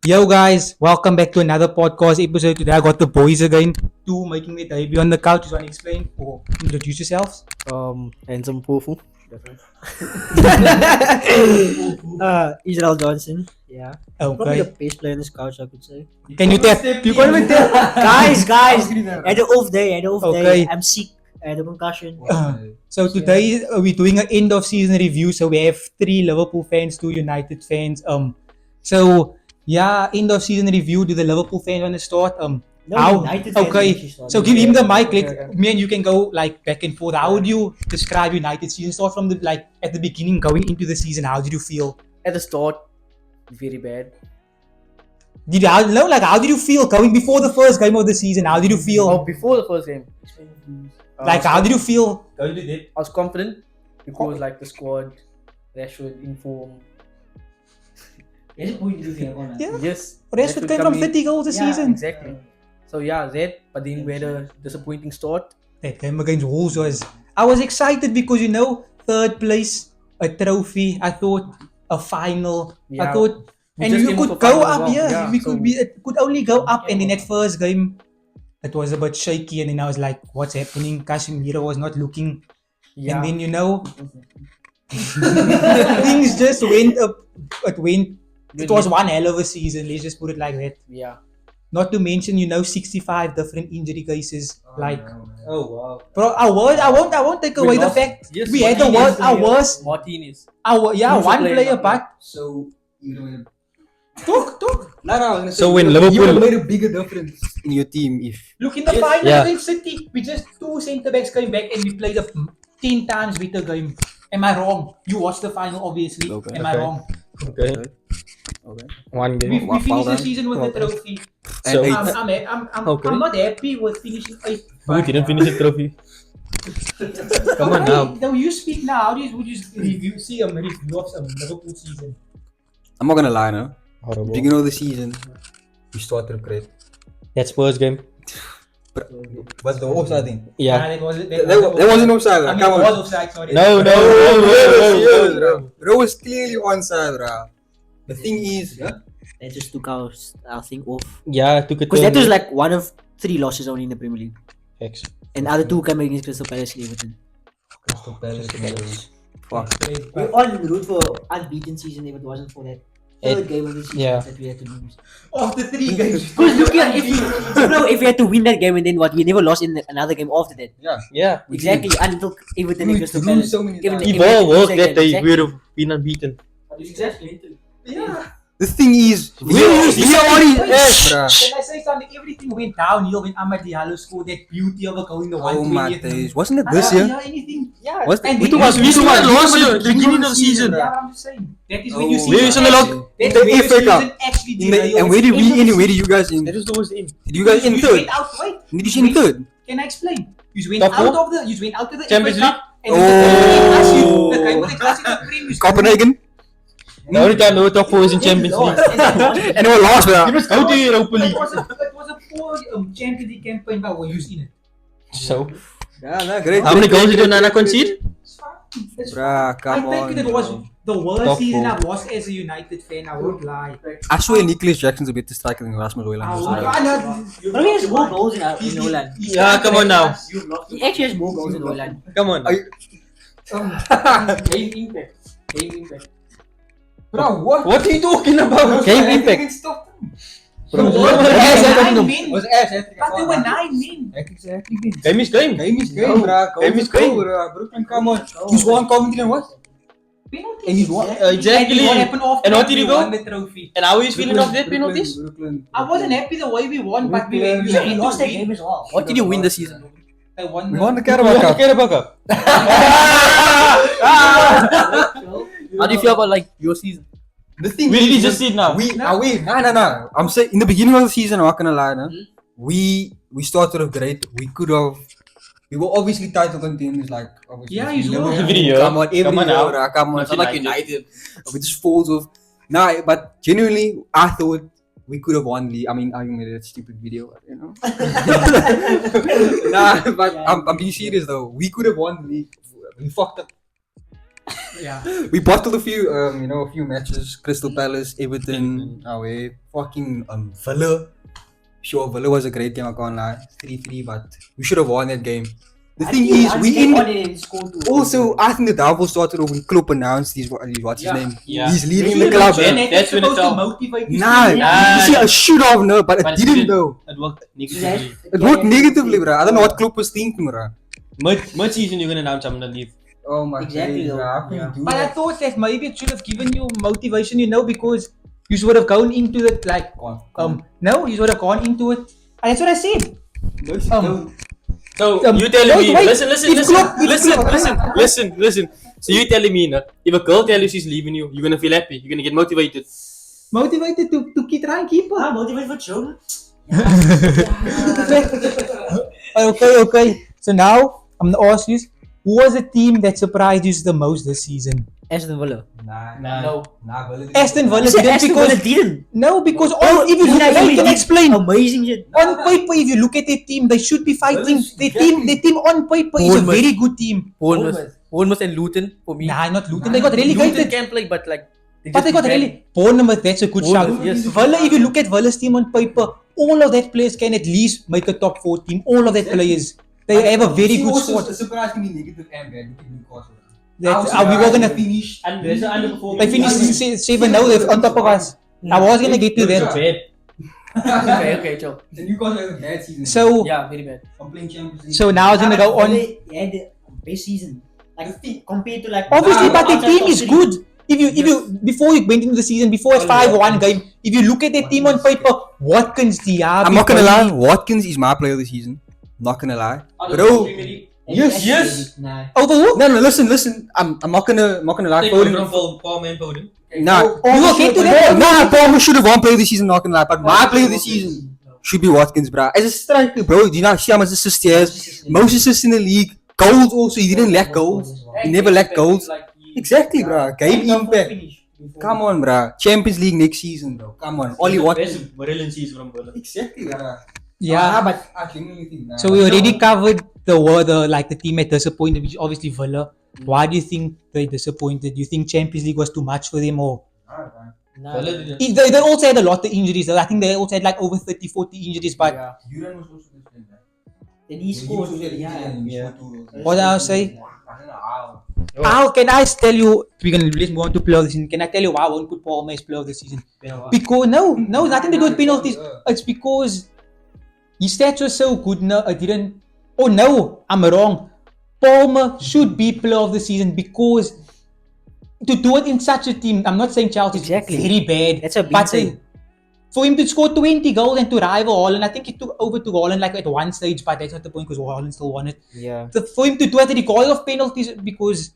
Yo guys, welcome back to another podcast episode. Today I got the boys again, two making their debut on the couch. You want to explain or introduce yourselves? Handsome Pofu. Israel Johnson. Yeah. Probably the Okay. best player in this couch, I could say. Can you tell? You can't even tell. guys, I had an off day. Okay. I'm sick. I had a concussion. So today we're doing an end of season review. So we have 3 Liverpool fans, 2 United fans. So yeah, end of season review. Do the Liverpool fans want to start? United fans Okay. actually started. So give him the mic. Like me and you can go like back and forth. How would you describe United season? Start from the at the beginning, going into the season. How did you feel? At the start, very bad. How did you feel going before the first game of the season? How did you feel? Oh, before the first game, How did you feel? I was confident because like the squad, Rashford in form. Yeah. Yes, Rashford came from 30 goals a season. Exactly. So yeah, that. But then we had a disappointing start. That game against Wolves was. I was excited because third place, a trophy. I thought a final. I Yeah. thought, We and just you came could to go final as up. well. Yeah, Yeah, we so- could be. It could only go up, and in that first game, it was a bit shaky, and then I was like, "What's happening?" Casemiro was not looking, Yeah. and then things just went up. It went. It was one hell of a season. Let's just put it like that. Yeah. Not to mention, 65 different injury cases. Oh wow. Bro, I won't take away the lost- fact yes, we had the Martinez worst. Our worst. Martinez. One player, player, not but So you know. talk. No, I was gonna say, So when you Liverpool- would have made a bigger difference in your team if Look in the Yes. final Yeah. against City. We just 2 centre backs came back and we played a 10 times better game. Am I wrong? You watched the final, obviously. Okay. Am I Okay. wrong? Okay. Okay. One We, game. we finished the done. season with the trophy. So eight. Okay. I'm not happy with finishing 8th. we didn't finish the trophy. Come on now. Now you speak now. How would you review? See a review of some Liverpool season. I'm not gonna lie now. Horrible. Beginning of the season, we started great. That Spurs game. But the offside thing. Yeah. That wasn't. That wasn't offside. I mean, Come it was on. offside. Sorry. No. Serious, bro. Bro was clearly onside, bro. The thing is, That just took our thing off. Yeah, took it. Because that was like one of 3 losses only in the Premier League. X. And the other 2 came against Crystal Palace and Everton. Crystal Palace. Fuck. We were on the route for unbeaten season if it wasn't for that third game of the season yeah. that we had to lose. After 3 games. Because look here, if we had to win that game and then what, we never lost in another game after that. Yeah. Exactly, until Everton and Crystal We Palace. so many Even times. If all worked Exactly. that day, we would have been unbeaten. Exactly. Yeah. The thing is, we Can are already bruh. I say something? Everything went downhill when Amad Diallo scored that beauty of a goal in the Oh 120th my minute. days. Wasn't it this year? Yeah, anything. Yeah. Was And we then- talk about we talk about last year, the beginning of the season. Yeah, I'm just saying. That is when Oh. you see. Where is on the log? That's The when your FA Cup. season actually In the, derails. and where did we in? Where did you guys in? That was towards the end. Did you guys in You third? went out. Wait. Did you in third? Can I explain? You went Top out four? of the. You went out of the Champions FA Cup. And Oh. the game with the classic Premier. Copenhagen? The only time they were top 4 is in Champions League. And they were last, You bro. must go to Europa It League. was a poor Champions League campaign, but we're using it. So, Yeah, great. how many goals did Onana concede? It's fine. It's fine. Bruh, come I on. think it was the worst Top season four. I've watched as a United fan. I won't lie. I swear Nicholas Jackson's a better striker than Rasmus Højlund. Bro, he has more goals in Holland. Yeah, come on now. He actually has more goals in Holland. Come on. Game impact. Game impact. Bro, what? What are you talking about? Game impact. Bro, Bro, there were 9 men. Was ass, But there were 9 men. Exactly. Game is game. Game is game, bro. Game is game. Brooklyn, come on. He's won Coventry and what? Penalties. And he's won. Exactly. And what happened after And what that? did We he go? won the trophy. And how is feeling of that penalties? Brooklyn. I wasn't happy the way we won, but we Brooklyn. had We to lost that win. game as well. What did you win this season? I won We the- won the Carabao Cup. Carabao Cup. How do you feel about like your season? The thing We is, really just see it now. No. I'm saying in the beginning of the season, I'm not gonna lie, no. We started off great. We were obviously title contenders, like obviously. Yeah, you Liverpool. were. Every year. Come on, every Come on year, now. bruh, come on. It's not like United. United. We just falls off. Nah, but genuinely, I thought we could have won the. I mean, I made that stupid video, you know. Nah, but I'm being serious though. We could have won the league. We fucked up. Yeah. We bottled a few, a few matches. Crystal Palace, Everton, away. Fucking Villa. Sure, Villa was a great game. I can't lie. 3-3, but we should have won that game. The thing is, we in. Also, I think the downfall started when Klopp announced what's his name? Yeah. He's leaving Maybe the club. that's when it's all. Nah, you see, I should have known, but it didn't though. It worked negatively. It worked negatively, bro. I don't know what Klopp was thinking, bro. Mid-season, you're gonna announce I'm gonna leave. Oh my Exactly, days, bro. How can you do But I that? thought that maybe it should have given you motivation, because you should have gone into it like no, you should have gone into it. And that's what I said. So Um, you telling wait, me? wait. Listen. So you telling me, if a girl tells you she's leaving you, you're gonna feel happy. You're gonna get motivated. Motivated to try and keep her. Motivated for children. Okay. So now I'm gonna ask you, who was the team that surprised you the most this season? Aston Villa. No. Aston Villa You said didn't Aston because Villa didn't. no, because Oh, if you look at it, I can explain. Amazing shit. On paper, if you look at their team, they should be fighting. Their team on paper is a Bournemouth. very good team. Bournemouth and Luton for me. Nah, not Luton. They got Luton relegated. can play, but like. But they got really Bournemouth. That's a good shout. Bournemouth, yes. Villa, if you look at Villa's team on paper, all of that players can at least make a top 4 team. All of that players, they have a very good squad. Surprisingly negative and bad. Look at Newcastle. That's how we were gonna. finish. And there's an underperforming. They finished 7 now. They're on top of us. I was gonna get to that. Okay, chill. The Newcastle has a bad season. So Yeah, very bad. I'm playing Champions League. so now it's gonna go on. They had the best season. Like compared to like. Obviously, but the outside team top is three. good. If you before you went into the season, before it's 5-1 game, if you look at their team on paper, Watkins, Diaby, I'm not gonna lie, Watkins is my player of the season. Not gonna lie. Bro, yes. Nah. over who? No, listen. I'm not gonna lie. Foden. Nah, You will get to that. Nah, Palmer should have won player of the season, not gonna lie. But my player of the season should be Watkins, bro. As a striker, bro, do you not see how much assists he has? Most assists in the league. Goals also, he didn't lack goals. He never lacked goals. Exactly, bro. Game impact. Come on, bro. Champions League next season, bro. Come on. Only Watkins. Brilliant season from Villa. Exactly, bro. Yeah, but I genuinely think that. so we already covered the team that disappointed, which is obviously Villa. Why do you think they disappointed? Do you think Champions League was too much for them, or Nah. Villa didn't. they also had a lot of injuries? Though. I think they also had like over 30-40 injuries. But Yeah. Duran was also this player, bro. Then he scored. Yeah. what I'll say, how can I tell you? We're gonna let's move on to player of the season. Can I tell you why I won't put Palmer as player of the season? Because no, nothing to do with penalties. It's because his stats were so good. No, I didn't. Oh no, I'm wrong. Palmer should be player of the season because to do it in such a team, I'm not saying Chelsea Exactly. is very bad. That's a big but thing. for him to score 20 goals and to rival Haaland, I think he took over to Haaland like at one stage, but that's not the point because Haaland still won it. Yeah. For him to do it, regardless of penalties, because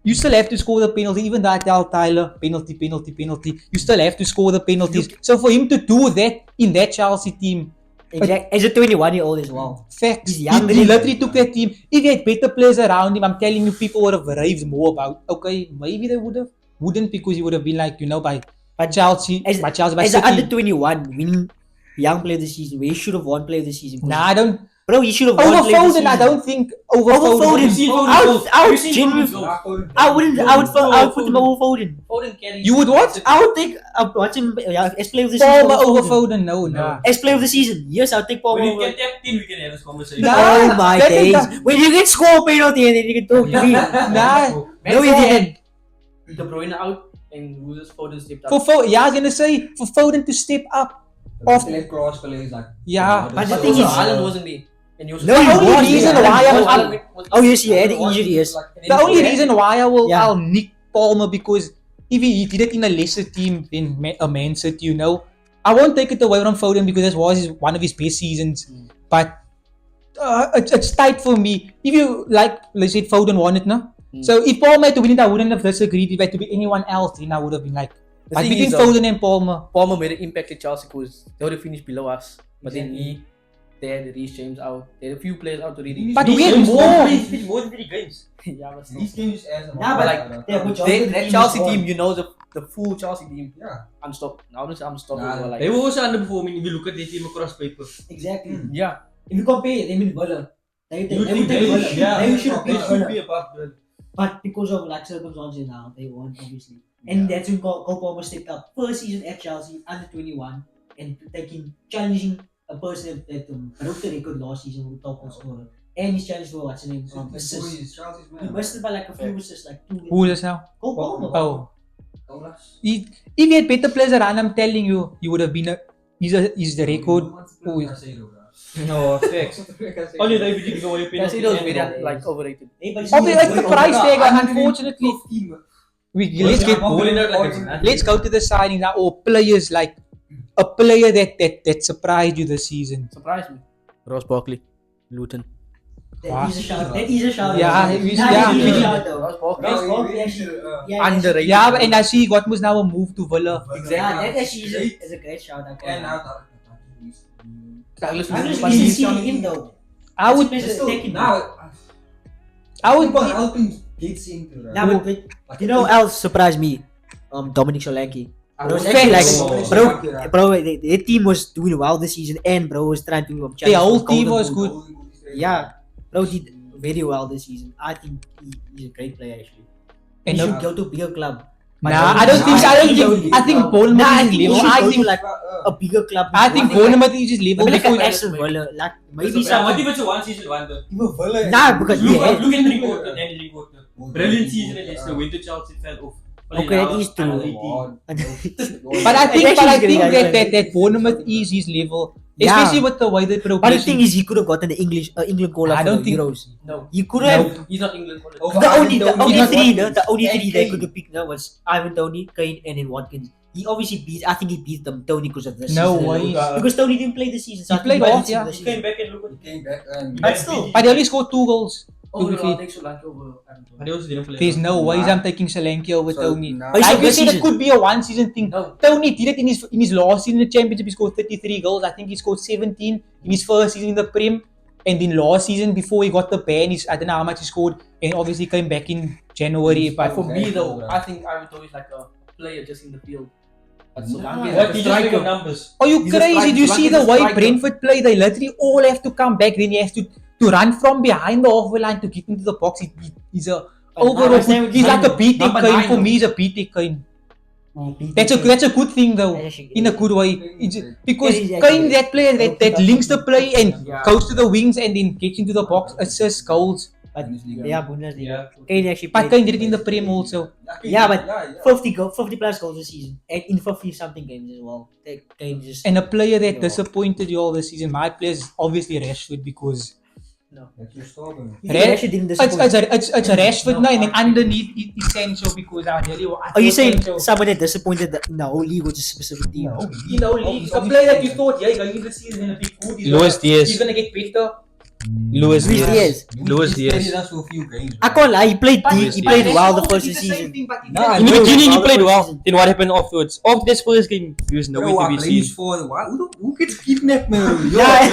you still have to score the penalty, even that Tyler penalty. You still have to score the penalties. So for him to do that in that Chelsea team, Exactly. As a 21-year-old as well. facts. He's younger He than- literally took that team. If he had better players around him, I'm telling you, people would have raved more about. Okay, maybe they wouldn't because he would have been like, by Chelsea, As, by Chelsea, by as an City. under 21 winning young player of the season, where he should have won player of the season. Nah, I don't. Bro, he should have won Over player of the Foden, I season. don't think Over Foden. I would genuinely. I would put him over Foden. Foden carries. You would what? I would take. I'd watch him as player of the season. Palmer over Foden, no. As player of the season, yes, I'll take Palmer When over. you get captain, we can have this conversation. Nah. Oh my that is days! When you can score a penalty and then you can talk to me. Nah, No, he didn't. De Bruyne out and who's Foden stepped up. for Foden, yeah, I was gonna say for Foden to step up. Let cross players like. Yeah, But the But thing also is, Haaland wasn't there. And he was No, the he only was, reason yeah. why Oh, I Haaland was- oh yes, he had injury, yes. the only reason why Yeah. I'll nick Palmer because if he did it in a lesser team than a Man City, I won't take it away from Foden because that was one of his best seasons. But it's tight for me. If you let's say Foden won it, no. So if Palmer had to win it, I wouldn't have disagreed. If it had to be anyone else, then I would have been like, The but thing between is, Foden and Palmer, Palmer made an impact at Chelsea because they would have finished below us. But then they had Reece James out. They had a few players out already. but we had more. He's more than 3 games. Yeah, but still. These games as a Nah, but like, yeah, but That Chelsea team, the full Chelsea team, Yeah. unstoppable. Nah, Like, They were also underperforming if you look at their team across paper. Exactly. yeah. If you compare them with Villa, they You would think take Villa. They should they beat should Villa. be above Villa. But because of like circumstances now, they won obviously. And that's when Cole Palmer stepped up. First season at Chelsea, under 21, and challenging a person that broke the record last season with top goal scorer. And he's challenged for what's his name? Assists. He missed it by like a few assists, like 2. Who is this now? Cole Palmer. Oh. If he had better players around, I'm telling you, he would have been he's the record. Who is No, facts. Only the ABG give away penalty. Casemiro is very like overrated. Hey, but he's Obviously, it's the good. price tag, unfortunately. Let's go to the signing now. Or players like a player that surprised you this season. Surprised me. Ross Barkley, Luton. That is a shout. That is a shout. Yeah, That he's- is yeah. a shout though. Ross Barkley. Ross Barkley actually, yeah, Underrated. Yeah, and I see what was now a move to Villa. Yeah, that actually is a great shout. Douglas I'm just Luiz, busy seeing him though. I would Nah, but you know who else surprised me? Dominic Solanke. Bro, it's Facts. actually like, bro, their team was doing well this season, and bro was trying to challenge the whole for team Golden was Boot. good. Yeah, bro did very well this season. I think he's a great player actually. And He no- should go to a bigger club. Nah, I don't think. I think Bournemouth Nah, I is think he level. should I go to think. like a bigger club. I think Bournemouth is just level. Maybe like Because Aston Villa, like maybe What someone. if it's a one season wonder? Nah, because Look yeah, at Lee Water and Lee Water. Brilliant season at Leicester. Went to Chelsea, fell off. Okay, that is true. But I think Actually, that Bournemouth is his level, Yeah. especially with the way they But the progress. thing is, he could have gotten the England call up I for don't the think- Euros. No, He could have. he's not England. The only three, the only and three they Kane. could have picked now was Ivan Toney, Kane, and then Watkins. He obviously beat. I think he beat them Toney because of this. No season. way. Because Toney didn't play this season. So He I think played off, beats him yeah. this He season. came back and look what But still, But they only scored 2 goals. Oh, To be no, fair. I think Solanke over Anthony. But they also didn't play. There's no ways Nah. I'm taking Solanke over Tony. But he Like scored you this said, it season. could be a one season thing. No. Tony did it in his last season in the championship. He scored 33 goals. I think he scored 17 in his first season in the Prem. And in last season, before he got the ban, I don't know how much he scored. And obviously came back in January. But But for me though, I think Ivan Toney is like a player just in the field. But Solanke is What like he a just pick up striker. numbers. are you He's a crazy? striker. Do you see Solanke the is a way striker. Brentford play? They literally all have to come back. Then he has to run from behind the halfway line to get into the box. He's a But overall. I understand what He's you're like a saying. BT Number Kane. 9 For though. me, he's a BT Kane. BT That's a good thing though. That's actually- In a good way. Because Yeah, he's Kane, actually- that player that links the play and Yeah. goes to the wings and then gets into the box, assists, goals. But yeah, Bundesliga. Yeah. Kane actually But played. Kane did it in the Prem also. Yeah, but 50 plus goals this season, and in 50 something games as well. Kane just. And a player that disappointed you all this season, my player is obviously Rashford because He actually didn't disappoint. it's Rashford now and then underneath it's Sancho because I really Are you saying Sancho, someone that disappointed in the whole league or just a specific team? you know, a player that you thought, yeah, going into the season in a big good, Luis Diaz. he's gonna get better. Luis Luis Diaz. Luis Diaz. I can't lie, he played Luis he played Diaz. well the Rashford first did the same season. thing, but he Nah, didn't- In the know beginning, he about played the well. first season. Then what happened afterwards? After this first game, he was nowhere to be seen. Who gets kidnapped, man? Yeah,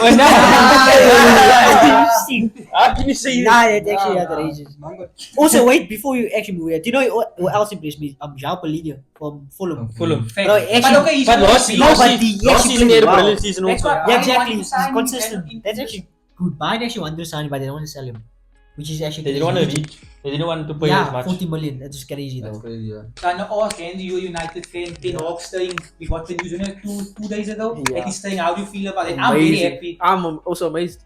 How can you say Nah, that actually outrageous. Also, wait, before you actually move here, do you know what else impressed me? João Palhinha from Fulham. Fulham? Fact. Bro, actually- but okay, he's But last No, but season, he last actually season he had a played well. brilliant season That's also. what- Yeah, I exactly. wanted to He's sign him consistent. and- That's actually good. Mine actually wanted to sign him, but they don't want to sell him. Which is actually They didn't want to crazy. reach. They didn't want to pay as Yeah, much. 40 million. That's just crazy though. Trying to ask Andy, you're a United fan, Ten Hag staying. We got the news on it two days ago. Yeah. That he's staying. How do you feel about it? I'm very Amazing. happy. I'm also amazed.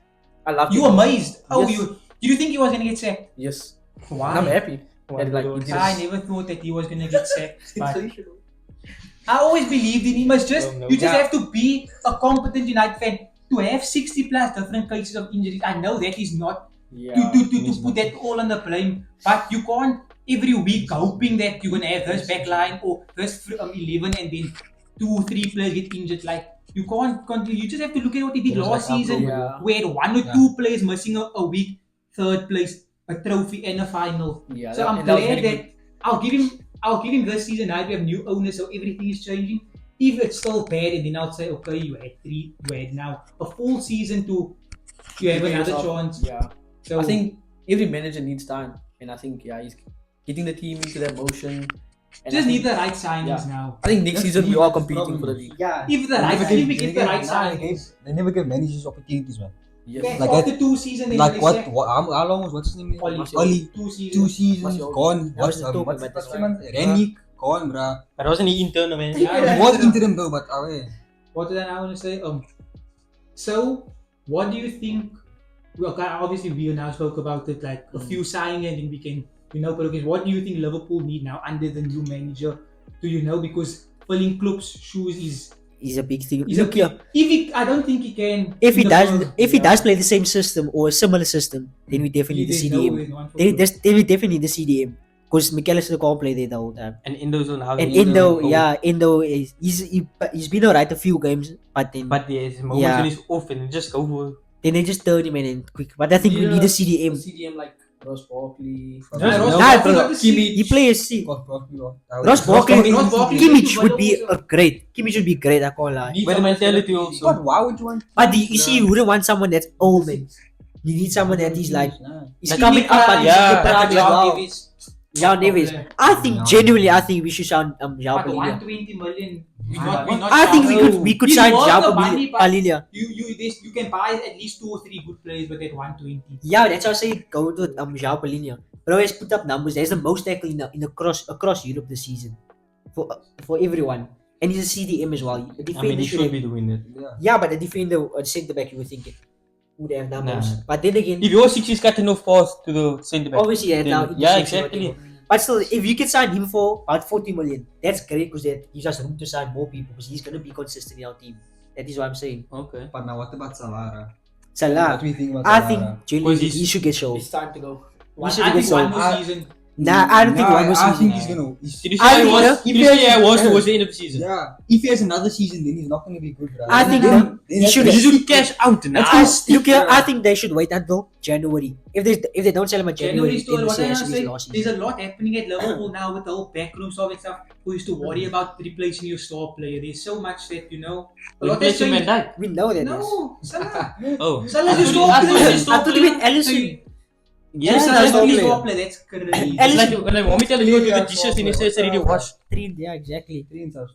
I love You him. amazed? Oh, Yes. did you think he was gonna get sacked? Yes. Why? And I'm happy. That, like, he did I it. never thought that he was gonna get sacked. But I always believed in him. You just have to be a competent United fan to have 60 plus different cases of injuries. I know that is not Yeah. to put that all on the blame, but you can't every week hoping that you're gonna have this back line or this 11 and then 2-3 players get injured. Like you can't continue. You just have to look at what he did last season. Yeah. We had 1 or 2 players missing a week, third place, a trophy and a final. Yeah, So that- I'm and that was glad very that I'll give him this season. Now we have new owners, so everything is changing. If it's still bad, and then I'll say, okay, you had now a full season to you have another chance. Yeah. So I think every manager needs time, and I think he's getting the team into that motion. And just I need think, the right signings Yeah. now. I think next season we are competing for the league. Yeah. If we get the right signings. They never give managers opportunities, man. Yes. Like after 2 seasons, Like what how long was what's his name? Oli. Oli. 2 seasons. 2 seasons Martial. gone. That was the top, What's but that's the man? Renick gone, bruh. But wasn't he internal, man? Yeah, It was interim though, but away. What did I want to say? So what do you think? Well, obviously we now spoke about it, like a few signings, and then we can, but okay, what do you think Liverpool need now under the new manager? Do you know? Because filling Klopp's shoes Is a big thing. is a Look here, I don't think he can. if he in the does, first- if he does play the same system or a similar system, then we definitely need the there's no CDM. way no one for They will definitely need the CDM because McAllister can't play there the whole time. And Indo's on how And Indo, he's been alright a few games, but then But there's moments Yeah. when he's off and just go for. then they just turn him in and quick. But I think we need a CDM. CDM like Ross Barkley. Yeah, Ross Nah, Barkley bro, got the C- he plays C. Ross Barkley. Ross Barkley, Ross Barkley Kimmich too, would but be also- a great. Kimmich would be great. I can't lie. Need But the someone mentality to- also. But why would you want? But you see, you wouldn't want someone that's old, man. You need someone that is like he's Like coming up and yeah, he's like prime as João well. Neves. João Neves. I think genuinely, I think we should sign João But Palhinha. 120 million. I think we could He's sign worth João the money, but Palhinha. You can buy at least 2 or 3 good players with that 120. Yeah, that's why I say go to João Palhinha. Bro, he's put up numbers. There's the most tackle in across Europe this season for everyone, and he's a CDM as well. A I mean, defender he should should have, be doing it. yeah, but a defender, a centre back, you would think it would have numbers. Nah. But then again, If your 6 is cutting off pass to the centre back. obviously, yeah, now then- yeah, interception, exactly. whatever. But still, if you can sign him for about 40 million, that's great because that gives us room to sign more people because he's gonna be consistent in our team. That is what I'm saying. Okay. But now what about Salah? Salah, What do we think about I Salah? think genuinely Because he should get shown. It's time to go. He should I get think one shown. more season. Nah, I don't think one more I season. think he's gonna. Did you I see think how he was? that- Did you see how he was towards the end of the season? Yeah, if he has another season, then he's not gonna be good, bro. I think Then he should- He should cash out now. Look here, I think they should wait until January. If they don't sell him at January January, still, then what they I say say, last there's season. a lot happening at Liverpool now with the whole backroom stuff and stuff. Who used to worry about replacing your star player? There's so much that a lot has Replacing Van changed. Dijk. We know that. No, Salah. Oh. Salah's a I star thought he player. was a I thought you meant Alisson. Yeah, Salah's Salah's a star player. star player. That's crazy. Alisson- It's like when I want me to tell you to the dishes and he says already washed. Yeah, exactly.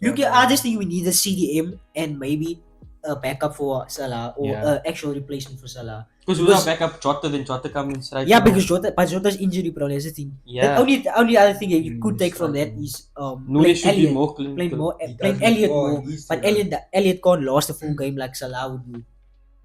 Look here, I just think we need a CDM and maybe a backup for Salah or Yeah. an actual replacement for Salah. Because without backup Jota, then Jota comes right. Yeah, now. because Jota's injury prone is the thing. Yeah. The only other thing that you could take from that is Nunes should be Elliot. more Playing clinical. more, He playing doesn't- Elliot oh, more, he's but too Elliot can't last a full game like Salah would do.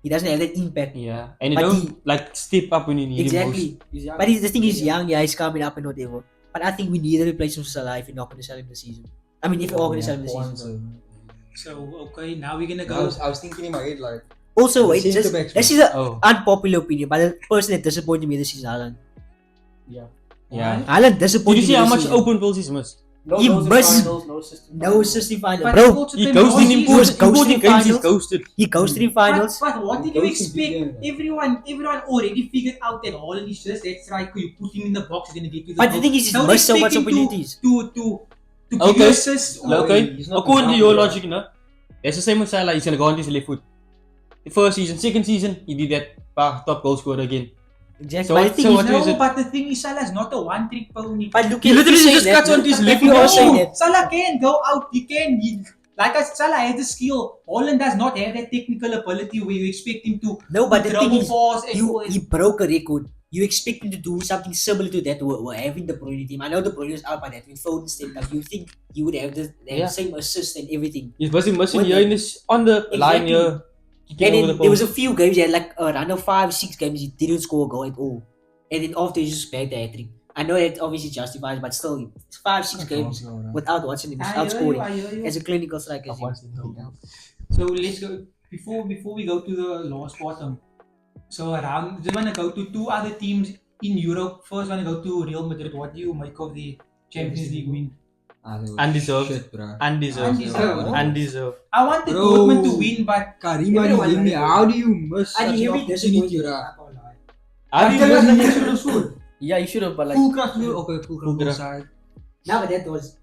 He doesn't have that impact. Yeah, and you But don't like step up when you need him Exactly. But the thing is young, yeah, he's coming up and whatever. But I think we need a replacement for Salah if you're not going to sell him this season. I mean, if you're all going to sell him this season. So, okay, now we're gonna I go. was thinking in my head like Also, wait, Centre this backs, is an most. Oh, unpopular opinion, but the person that disappointed me this season, Haaland. yeah. Haaland Did disappointed you see me how this much season. open goals he's missed? No He goals in must- finals, no system. No system final, But bro. also He the ghosted most in is- was ghosted important in games. He's finals. ghosted. He ghosted in finals. But what did you Ghosting expect? began. Everyone already figured out that Holland is just that striker. You put him in the box, he's gonna get you the But the goal. thing is, he's Don't missed so expect much him opportunities. To give Okay. you assists. or- Okay, he's not according to the your top logic, no? It's the same with Salah. He's gonna go on his left foot. The first season, second season, he did that. Top goal scorer again. Exactly. So but what- the thing so is, what is No, it? but the thing is, Salah's not a one-trick pony. but look He at literally if you just say cuts that- on his if left you foot. all say No, that, Salah can go out. He can. Like I said, Salah has the skill. Holland does not have that technical ability where you expect him to no, but the thing dribble is, pass and he broke a record. You expect him to do something similar to that we're having the Bruyne team. I know the Bruyne is out by that with Foden stepped up. You think he would have the Yeah. same assist and everything. He's missing What here the- in this on the line Exactly. here. He And came over then the there was post. a few games, he had like around 5-6 games, he didn't score a goal at all. And then after he just bagged the hat-trick. I know that obviously justifies, but still, it's 5-6 games without watching him, without scoring. I hear you. As a clinical striker. So let's go before we go to the last bottom. So around just wanna go to 2 other teams in Europe. First wanna go to Real Madrid. What do you make of the Champions League win? Undeserved. Shit, bro. Undeserved. Undeserved. Undeserved. I wanted Bro. Dortmund to win, but Karima, Everyone you me. likes it. How do you miss such And an he really opportunity, disappointed. bro? How do you After miss- that, he should have scored. Yeah, you should have, but like, Full crash, okay, full Full crash crash. side. No, but that was.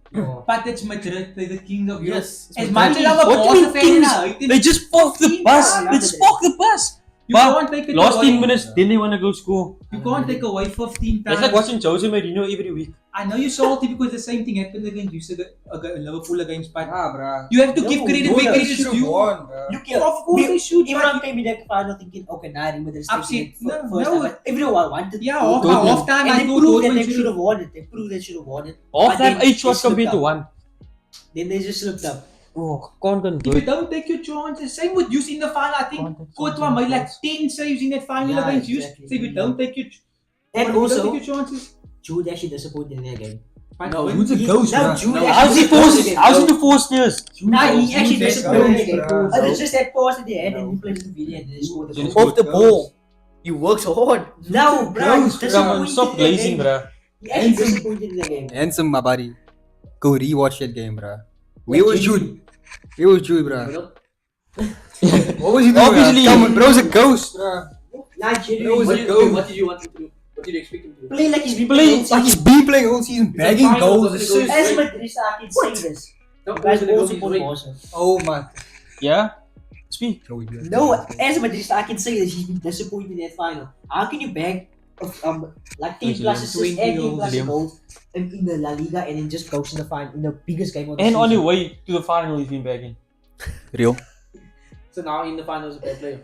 But it's Madrid, they're the kings of Europe. yes. As much as I'm a What do Barca you fan think? now, They just parked the bus. Yeah, They just parked the bus. You But can't take it last away. 10 minutes, then they want to go score. You can't take away 15 times. It's like watching Jose Mourinho every week. I know you're salty because the same thing happened against Liverpool against Pat. Nah, bruh. You have to give credit where They credit is should have due. won, bruh. Look here, Of course they should. even but I came in that final thinking, okay, nah, Real Madrid is Upset. taking it No, first no. time, but everyone wanted Yeah, to half time and I they thought proved that Dortmund they should have won it. They proved they should have won it. Half But time, then 8 they shots slipped compared to up. 1. Then they just slipped up. Oh, can't if you convert. don't take your chances, same with Juice in the final. I think Can't take Courtois chances. made like 10 saves in that final Yeah, against Juice. exactly. So if you don't take your And if you also, don't take your chances, Jude actually disappointed in that game. No, Who's a ghost, No, bruh? Jude No, actually How's he disappointed forced? in that How's he game. the 4 steers? Nah, he actually Jude disappointed in that ghost, game. bruh. It's just that pass at the end and he plays the video and they scored the Then goal. Off the ball. You work so hard. No, bro, he's Ghost, bruh. disappointed Stop in that glazing, game. bruh. He actually disappointed in that game. Handsome, my buddy. Go rewatch that game, bruh. Where was Jude? Where was Jude, bruh? What was he doing? Obviously. Come on, bro's a ghost, bruh. Nah, Bro, genuinely. it's What a did, goal. what did you want him to do? What did you expect him to do? Play like he's been Play playing. Like he's been playing all season, bagging final, goals. it's a goal. As Madrid, I can say this. No, You guys goals in the all goals, support he's Barca. Oh my. Yeah? Speak. No, as Madrid, I can say that he's been disappointed in that final. How can you bag like 10 plus assists 20 and 10 plus Liam. goals in the La Liga and then just goes in the final in the biggest game of the And season? on the way to the final, he's been bagging. Real. So now in the finals, a bad player.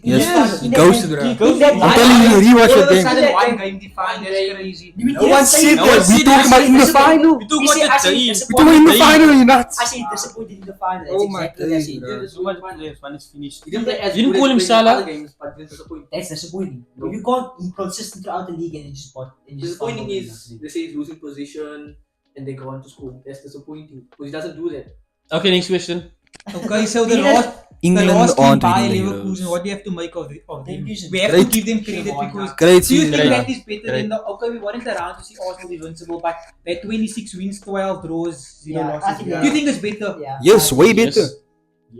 Yes, in he that ghosted, game- bruh. in that I'm game- telling you, rewatch all that of a game. sudden that one game- game defined. That's crazy. You No one said No that. one We said talking that. about in the final. We talk He about said- I the said day. We talking in the final, you nuts. I say disappointed in the final. That's Oh my exactly what I days, said. bro. So much players, man, it's finished. He didn't play as You didn't good call as him he played in Salah? other games, but didn't disappoint. That's disappointing. No. If you can't be consistent throughout the league and then just bought and just Disappointing fumble is they say he's losing position and they go on to score. That's disappointing because he doesn't do that. Okay, next question. Okay, so the He England last team aren't by winning the Leverkusen, Euros. what do you have to make of them? Leverkusen. We have Great. to give them credit because Great do you season, think Great. that is better than the okay? We weren't around to see Arsenal invincible, but that 26 wins, 12 draws, 0 Yeah, I losses. think Do that- you think it's better? Yeah. Yes, way better. Yes.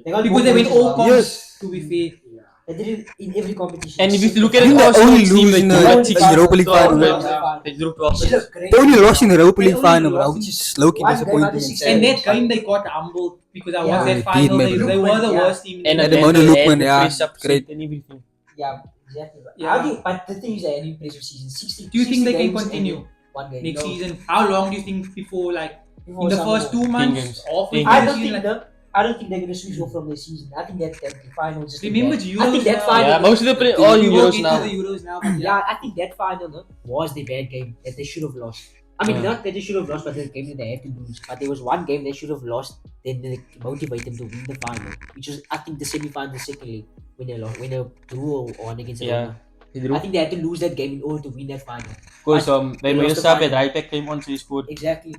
They got Because they win goals as all well. comps. Yes. To be fair, They did it in every competition. And if you look at I it, think they Arsenal only team, lose they in do the like six Europa League 12 final. wins. Yeah. They drew 12 They wins. look great. They only lost in the Europa League They only final, bro, lost which in- is low-key One game disappointing. out of six. and that game they got humbled because I Yeah. was They that did, final. man. They were the Yeah. worst team. And in a the the better Mono and Lookman, the yeah, press up great. and everything. Yeah, exactly. Yeah. How do you, but the thing is that any place of season 60. Do you think 60 they can games continue and one game. next No. season? How long do you think before, like, Before in the summer first ball. 2 months, games. halfway 10 through I the don't season? think Like, I don't think they're gonna switch off from the season. I think that the final just. remember the I Euros think that now? final. Yeah, most of the players all we in will Euros get now. to the Euros now, but Yeah, I think that final was the bad game that they should have lost. I mean, Yeah. not that they should have lost, but the game that they had to lose. But there was one game they should have lost, then they motivate them to win the final, which was I think the semi-final, second leg when they lost, when they drew on against Yeah. Roma. He drew. I think they had to lose that game in order to win that final. Because they they made a lost the sub at final. right back came on, so he scored. Exactly.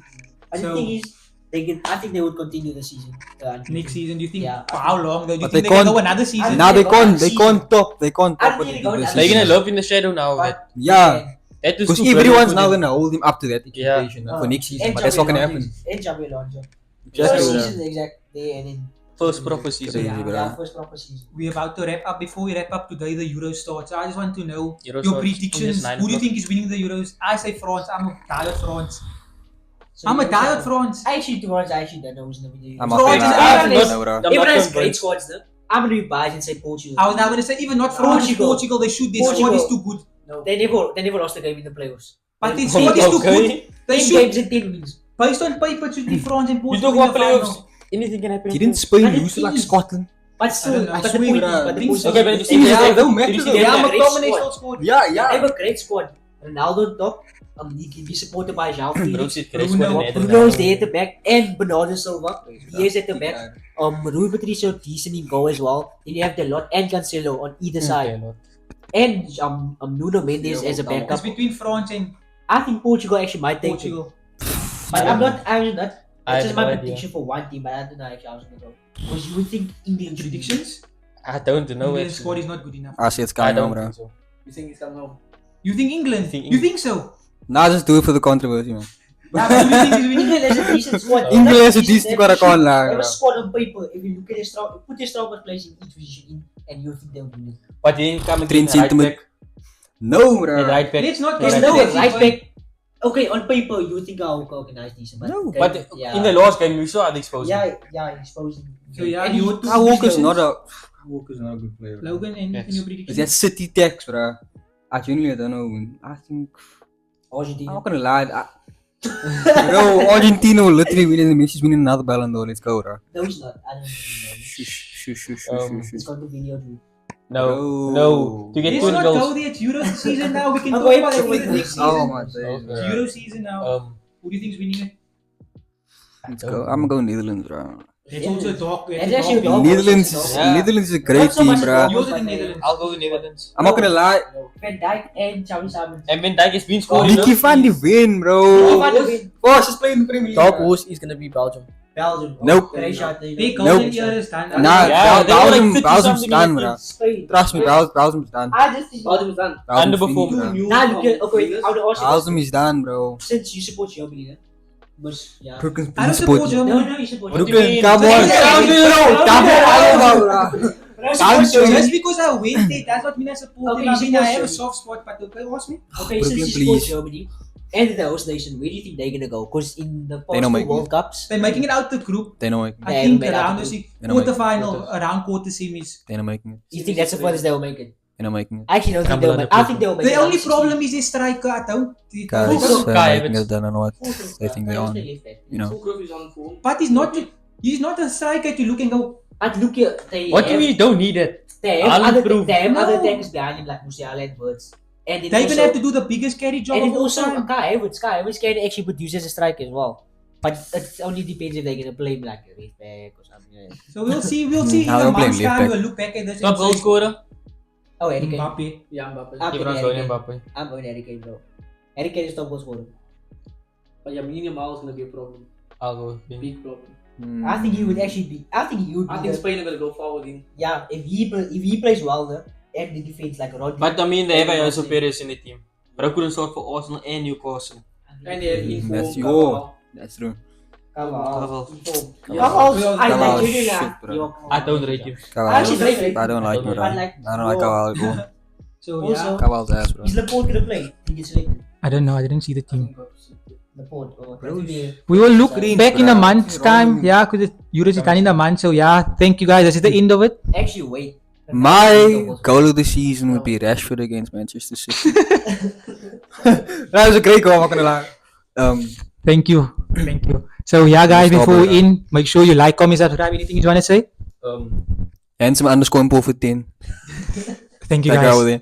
But So- the thing is, they can. I think they would continue the season. next season, do you think? Yeah, For how long though? Do you But think they they can can't- go another season? Now they They can't, got they season. can't top, they can't I top don't what think they they did got this that They're gonna season. love in the shadow now. But Yeah, That is because too everyone's pressure now for them. gonna hold him up to that expectation for next season, but that's not gonna happen. And Xabi Alonso. Just First to- season, exactly, and then First proper season. Crazy, yeah, bro. yeah, first proper season. We're about to wrap up. Before we wrap up today, the Euros starts. I just want to know Euros your starts on predictions. just 9 Who do you o'clock. think is winning the Euros? I say France. I'm a diehard France. So I'm a you- diehard France. I actually, to be honest, I actually don't know who's gonna win the I'm Euros. a France fan. is I Ireland. don't know, bro. I'm not Everyone has great convinced. squads though. I'm gonna be biased and say Portugal. I was now going to say even not France, Portugal. Portugal. They should. Their squad is too good. No, they never lost the game in the playoffs. But their They- squad is too good. Okay. They 10 should. games and 10 wins. Based on paper, it should be France and You Portugal. talk in about the playoffs. final. Anything can happen. Didn't Spain But lose to like it is- Scotland? But I still, don't know. but the Sweet, point is, bro. but the Think point so. is, Okay, but you see, Yeah, they don't matter. you see They the have Yeah, a great McTominay squad. scored. Yeah, they yeah. have a great squad. Ronaldo on top. He can be supported by João Bro, Felix. shit, great Bruno- squad in Netherlands. Bruno is there at the back, and Bernardo Silva. He is at the back. Rui Patricio decent in goal as well. Then you have the lot and Cancelo on either side, Okay, Lord. and Nuno Mendes as a It's backup. between France and I think Portugal actually might take it. Portugal. But I'm not. That's I just have my no idea. prediction for one team, but I don't know actually how it's gonna go. Because you would think England should be- Predictions? I don't know. England actually. squad is not good enough. I see it's I coming don't on, bro. think so. You think he's coming home? You think England? think You think so? Nah, just do it for the controversy, man. Nah, but who do you think is winning? England has a decent squad. England has a They decent squad, I can't lie, They have bro. a squad on paper. If you look at put their strongest players in each position in, and you think they'll win it. But then come Trent again, right sentiment. back. No, At bro. right back. Let's not There's Right no back. right back. Okay, on paper you think I'll organize decent, but No, But yeah, in the last game, we saw how they exposed him. yeah, exposing. So yeah, And you he- would Kyle Walker's not a. Walker's not a good player. Logan, any Yes. your Is prediction? that City tax, bro? I genuinely don't know. I think I'm Argentina. not gonna lie. Bro, Argentina will literally win. Messi's winning another Ballon d'Or. Let's go, bro. No, he's not. I don't know. Shush. It's called the video. No, Bro. no. To get Let's 20 not go goals. there. It's Euro season now. We can I'm talk waiting about to it win for the next this. season. Oh my days, Okay. It's bro. Euro season now. Who do you think's winning it? Let's go. I'm gonna go Netherlands, bro. It's also a talk. It's actually a dog. Netherlands, Yeah. Netherlands is a great Not so team, much bro. dog. You also think Netherlands? I'll go with Netherlands. I'm not gonna lie. Van Dijk and Xavi Simons. And Van Dijk has been scoring. Nicky van de Ven, bro. Oh, she's playing the Premier League. Dark bro. horse is gonna be Belgium. Belgium. Nope. Croatia. Big Nope. golden year is done. Nah, Yeah, they were like 50 Belgium's something done, in bro. Spain. Trust me, Belgium's done. I just think Belgium is done. Belgium's Underperformed. finished, bro. Now look at okay. How the Arsenal. Belgium is done, bro. Since you support Germany, yeah. But yeah. Brooklyn, I don't please support support. Germany. No, you support What do you Brooklyn, mean? come on. Come on, bro. So just because I win, it does not mean I support Okay, them. I you mean, I support have a Germany. soft spot, but okay, ask me. Okay, Brooklyn, since you support please. Germany and the host nation, where do you think they're gonna go? Because in the They past don't two make World Cups, They're making it out the group. They're not making I They think haven't made around out the the They're not making quarterfinal, around quarter semis. They're not making it. you think that's the furthest they will make it? They're not making it. I actually don't think they'll make it. I think they'll make it. The only out of problem is his striker. I don't. Guys, Fulkrug, Kai making Havertz. it. I don't know what 16. they think they're on. You know. Fulkrug is on form. But he's not. He's not a striker to look and go. But look here, they What do have, you mean? Don't need it. they have I'll other improve. they have No. other attackers behind him like Musiala and Wirtz. And then They're also, gonna have to do the biggest carry job and of then all also time. Kai Havertz can actually produce as a striker as well. But it only depends if they're gonna play him like a left back or something. So we'll see. We'll see in How a they'll play month's left time. back. We'll look back at this. Top and goal say, scorer. Oh, Harry Kane. Mbappe. Yeah, Mbappe. I'm Everyone's going going Harry Mbappe. I'm going Harry Kane, bro. Harry Kane is top goal scorer. But yeah, Minimal is gonna be a problem. I'll go with him. Big problem. I think he would actually be. I think he would. I be think the- Spain are gonna go forward in. Yeah, if he plays well, though, and the defense like Rodri. But I mean, they have Enzo Perez in the team. But I couldn't start for Arsenal and Newcastle. And they have informed That's your- Carvajal. That's true. Carvajal. Carvajal. I Carvajal like is you, shit, bro. I don't rate him. I actually Carvalho. like I don't like him, bro. I like- I don't like Carvalho, bro. So Also- yeah. Carvalho's ass, bro. Is Laporte gonna play? He gets selected. I don't know. I didn't see the team. Laporte. Oh, Bro, We will look Screens, back in a bro. month's time. Yeah, because Euros is done in a month. So yeah, thank you guys. This is the end of it. Actually, wait. My goal of the season would be Rashford against Manchester City. That was a great goal, I'm not gonna lie. Thank you. Thank you. So yeah, guys, Stop before it, we end, make sure you like, comment, subscribe. Anything you want to say? Handsome underscore import for 10. Thank you, That guy guys. over there.